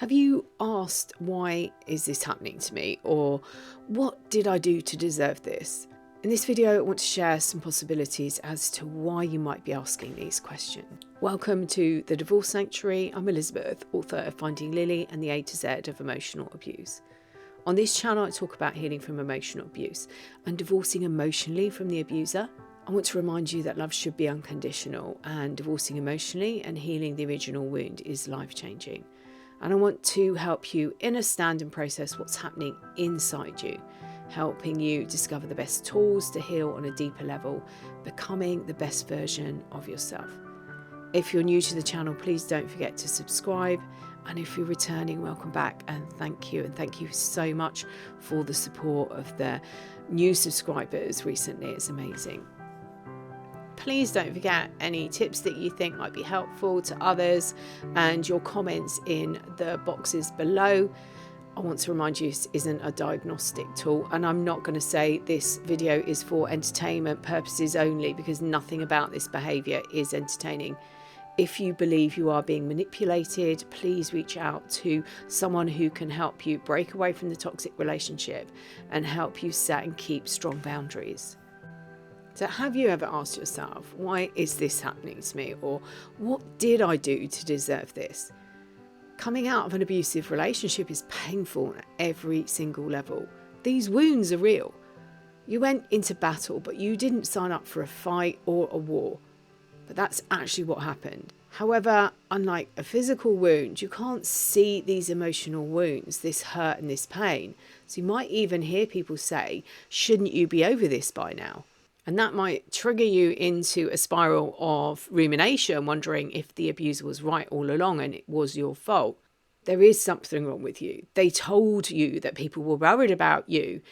Have you asked, why is this happening to me? Or what did I do to deserve this? In this video, I want to share some possibilities as to why you might be asking these questions. Welcome to the Divorce Sanctuary. I'm Elizabeth, author of Finding Lily and the A to Z of emotional abuse. On this channel, I talk about healing from emotional abuse and divorcing emotionally from the abuser. I want to remind you that love should be unconditional, and divorcing emotionally and healing the original wound is life-changing. And I want to help you understand and process what's happening inside you, helping you discover the best tools to heal on a deeper level, becoming the best version of yourself. If you're new to the channel, please don't forget to subscribe. And if you're returning, welcome back and thank you. And thank you so much for the support of the new subscribers recently. It's amazing. Please don't forget any tips that you think might be helpful to others and your comments in the boxes below. I want to remind you this isn't a diagnostic tool, and I'm not going to say this video is for entertainment purposes only, because nothing about this behaviour is entertaining. If you believe you are being manipulated, please reach out to someone who can help you break away from the toxic relationship and help you set and keep strong boundaries. So have you ever asked yourself, why is this happening to me? Or what did I do to deserve this? Coming out of an abusive relationship is painful at every single level. These wounds are real. You went into battle, but you didn't sign up for a fight or a war. But that's actually what happened. However, unlike a physical wound, you can't see these emotional wounds, this hurt and this pain. So you might even hear people say, shouldn't you be over this by now? And that might trigger you into a spiral of rumination, wondering if the abuser was right all along and it was your fault. There is something wrong with you. They told you that people were worried about you.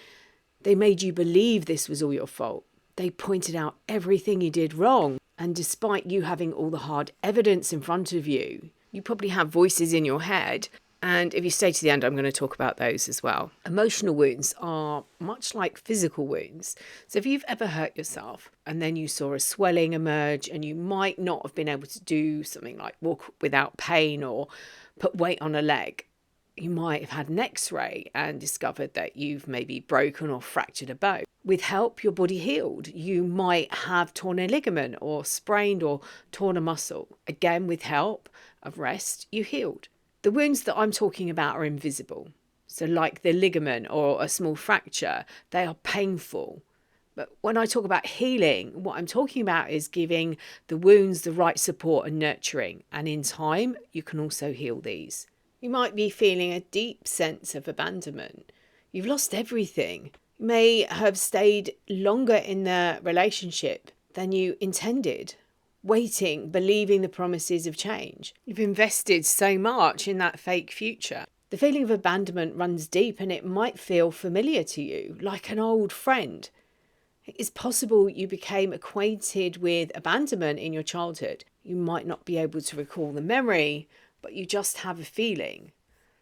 They made you believe this was all your fault. They pointed out everything you did wrong. And despite you having all the hard evidence in front of you, you probably have voices in your head. And if you stay to the end, I'm going to talk about those as well. Emotional wounds are much like physical wounds. So if you've ever hurt yourself and then you saw a swelling emerge, and you might not have been able to do something like walk without pain or put weight on a leg, you might have had an x-ray and discovered that you've maybe broken or fractured a bone. With help, your body healed. You might have torn a ligament or sprained or torn a muscle. Again, with help of rest, you healed. The wounds that I'm talking about are invisible. So like the ligament or a small fracture, they are painful. But when I talk about healing, what I'm talking about is giving the wounds the right support and nurturing. And in time, you can also heal these. You might be feeling a deep sense of abandonment. You've lost everything. You may have stayed longer in the relationship than you intended, waiting, believing the promises of change. You've invested so much in that fake future. The feeling of abandonment runs deep, and it might feel familiar to you, like an old friend. It is possible you became acquainted with abandonment in your childhood. You might not be able to recall the memory, but you just have a feeling.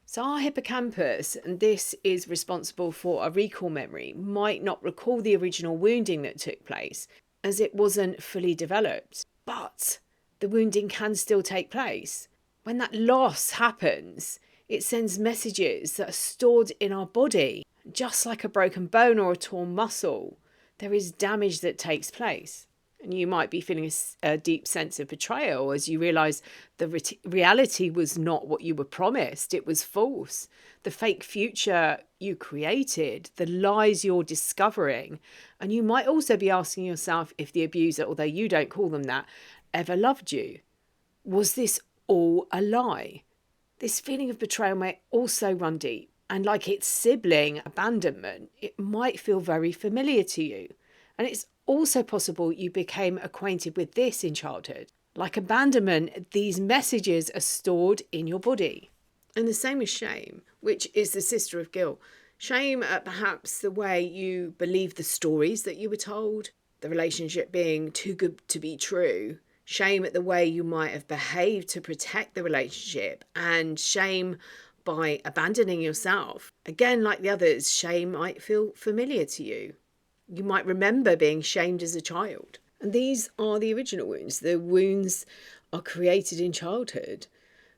So our hippocampus, and this is responsible for a recall memory, might not recall the original wounding that took place, as it wasn't fully developed. But the wounding can still take place. When that loss happens, it sends messages that are stored in our body. Just like a broken bone or a torn muscle, there is damage that takes place. And you might be feeling a deep sense of betrayal as you realise the reality was not what you were promised. It was false. The fake future you created, the lies you're discovering. And you might also be asking yourself if the abuser, although you don't call them that, ever loved you. Was this all a lie? This feeling of betrayal may also run deep. And like its sibling, abandonment, it might feel very familiar to you. And it's also possible you became acquainted with this in childhood. Like abandonment, these messages are stored in your body. And the same as shame, which is the sister of guilt. Shame at perhaps the way you believe the stories that you were told, the relationship being too good to be true. Shame at the way you might have behaved to protect the relationship, and shame by abandoning yourself. Again, like the others, shame might feel familiar to you. You might remember being shamed as a child. And these are the original wounds. The wounds are created in childhood.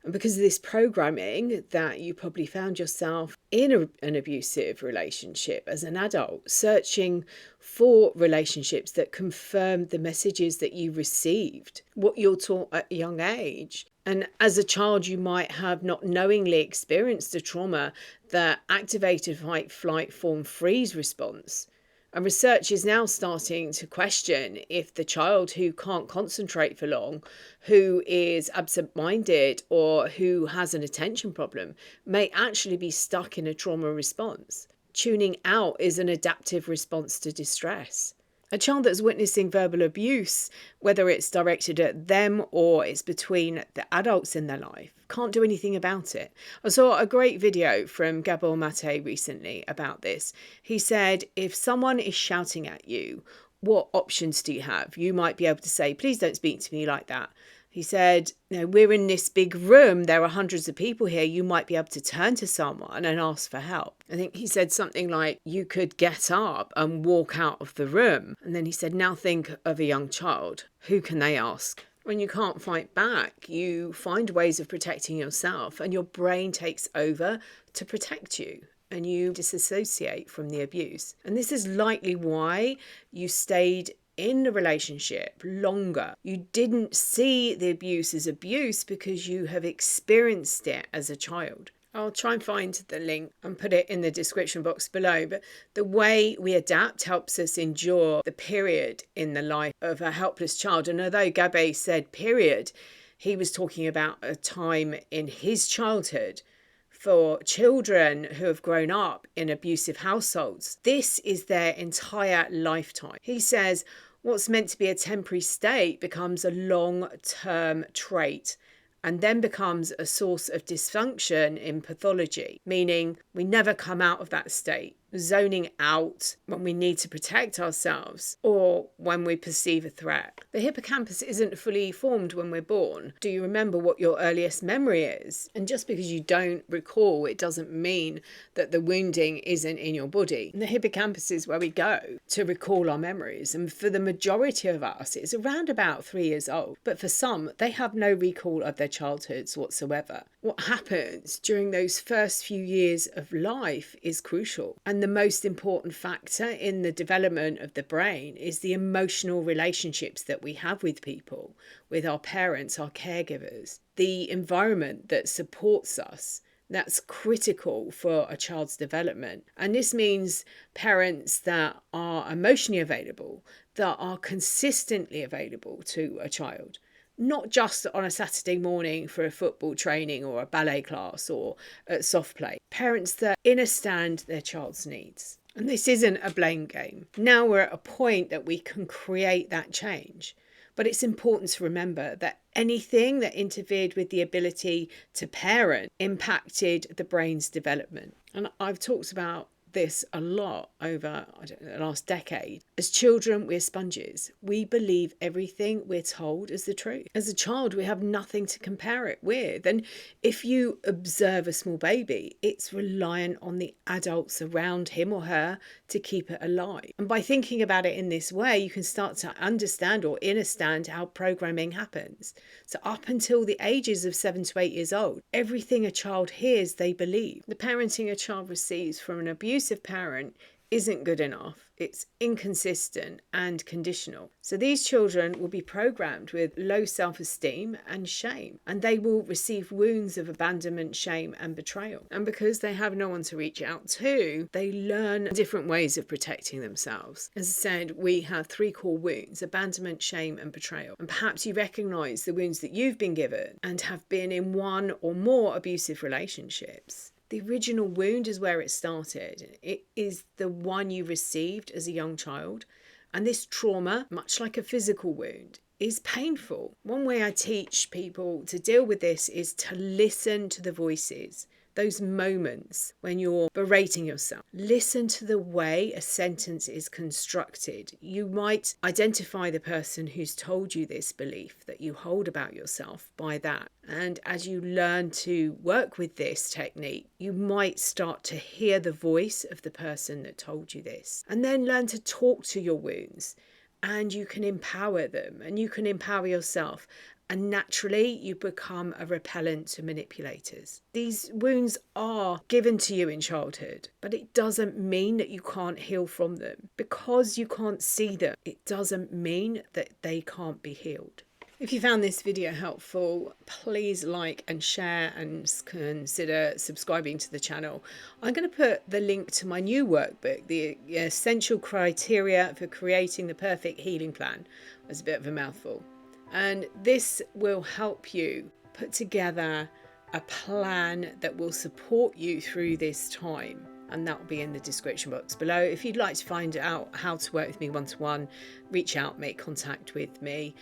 And because of this programming, that you probably found yourself in an abusive relationship as an adult, searching for relationships that confirm the messages that you received, what you're taught at a young age. And as a child, you might have not knowingly experienced a trauma that activated fight, flight, fawn, freeze response. And research is now starting to question if the child who can't concentrate for long, who is absent-minded, or who has an attention problem may actually be stuck in a trauma response. Tuning out is an adaptive response to distress. A child that's witnessing verbal abuse, whether it's directed at them or it's between the adults in their life, can't do anything about it. I saw a great video from Gabor Mate recently about this. He said, if someone is shouting at you, what options do you have? You might be able to say, please don't speak to me like that. He said, we're in this big room. There are hundreds of people here. You might be able to turn to someone and ask for help. I think he said something like, you could get up and walk out of the room. And then he said, now think of a young child. Who can they ask? When you can't fight back, you find ways of protecting yourself, and your brain takes over to protect you, and you disassociate from the abuse. And this is likely why you stayed in the relationship longer. You didn't see the abuse as abuse because you have experienced it as a child. I'll try and find the link and put it in the description box below. But the way we adapt helps us endure the period in the life of a helpless child. And although Gabe said period, he was talking about a time in his childhood for children who have grown up in abusive households. This is their entire lifetime. He says what's meant to be a temporary state becomes a long-term trait, and then becomes a source of dysfunction in pathology, meaning we never come out of that state, zoning out when we need to protect ourselves or when we perceive a threat. The hippocampus isn't fully formed when we're born. Do you remember what your earliest memory is? And just because you don't recall, it doesn't mean that the wounding isn't in your body. And the hippocampus is where we go to recall our memories. And for the majority of us, it's around about 3 years old. But for some, they have no recall of their childhoods whatsoever. What happens during those first few years of life is crucial. And the most important factor in the development of the brain is the emotional relationships that we have with people, with our parents, our caregivers, the environment that supports us. That's critical for a child's development. And this means parents that are emotionally available, that are consistently available to a child. Not just on a Saturday morning for a football training or a ballet class or at soft play. Parents that understand their child's needs. And this isn't a blame game. Now we're at a point that we can create that change. But it's important to remember that anything that interfered with the ability to parent impacted the brain's development. And I've talked about this a lot over the last decade. As children, we're sponges. We believe everything we're told is the truth. As a child, we have nothing to compare it with. And if you observe a small baby, it's reliant on the adults around him or her to keep it alive. And by thinking about it in this way, you can start to understand or understand how programming happens. So up until the ages of 7 to 8 years old, everything a child hears, they believe. The parenting a child receives from an abusive parent isn't good enough. It's inconsistent and conditional. So these children will be programmed with low self-esteem and shame, and they will receive wounds of abandonment, shame and betrayal. And because they have no one to reach out to, they learn different ways of protecting themselves. As I said, we have 3 core wounds: abandonment, shame and betrayal. And perhaps you recognise the wounds that you've been given and have been in one or more abusive relationships. The original wound is where it started. It is the one you received as a young child. And this trauma, much like a physical wound, is painful. One way I teach people to deal with this is to listen to the voices. Those moments when you're berating yourself. Listen to the way a sentence is constructed. You might identify the person who's told you this belief that you hold about yourself by that. And as you learn to work with this technique, you might start to hear the voice of the person that told you this. And then learn to talk to your wounds. And you can empower them, and you can empower yourself. And naturally, you become a repellent to manipulators. These wounds are given to you in childhood, but it doesn't mean that you can't heal from them. Because you can't see them, it doesn't mean that they can't be healed. If you found this video helpful, please like and share, and consider subscribing to the channel. I'm going to put the link to my new workbook, The Essential Criteria for Creating the Perfect Healing Plan. It's a bit of a mouthful. And this will help you put together a plan that will support you through this time. And that will be in the description box below. If you'd like to find out how to work with me one-to-one, reach out, make contact with me.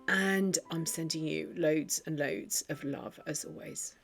And I'm sending you loads and loads of love as always.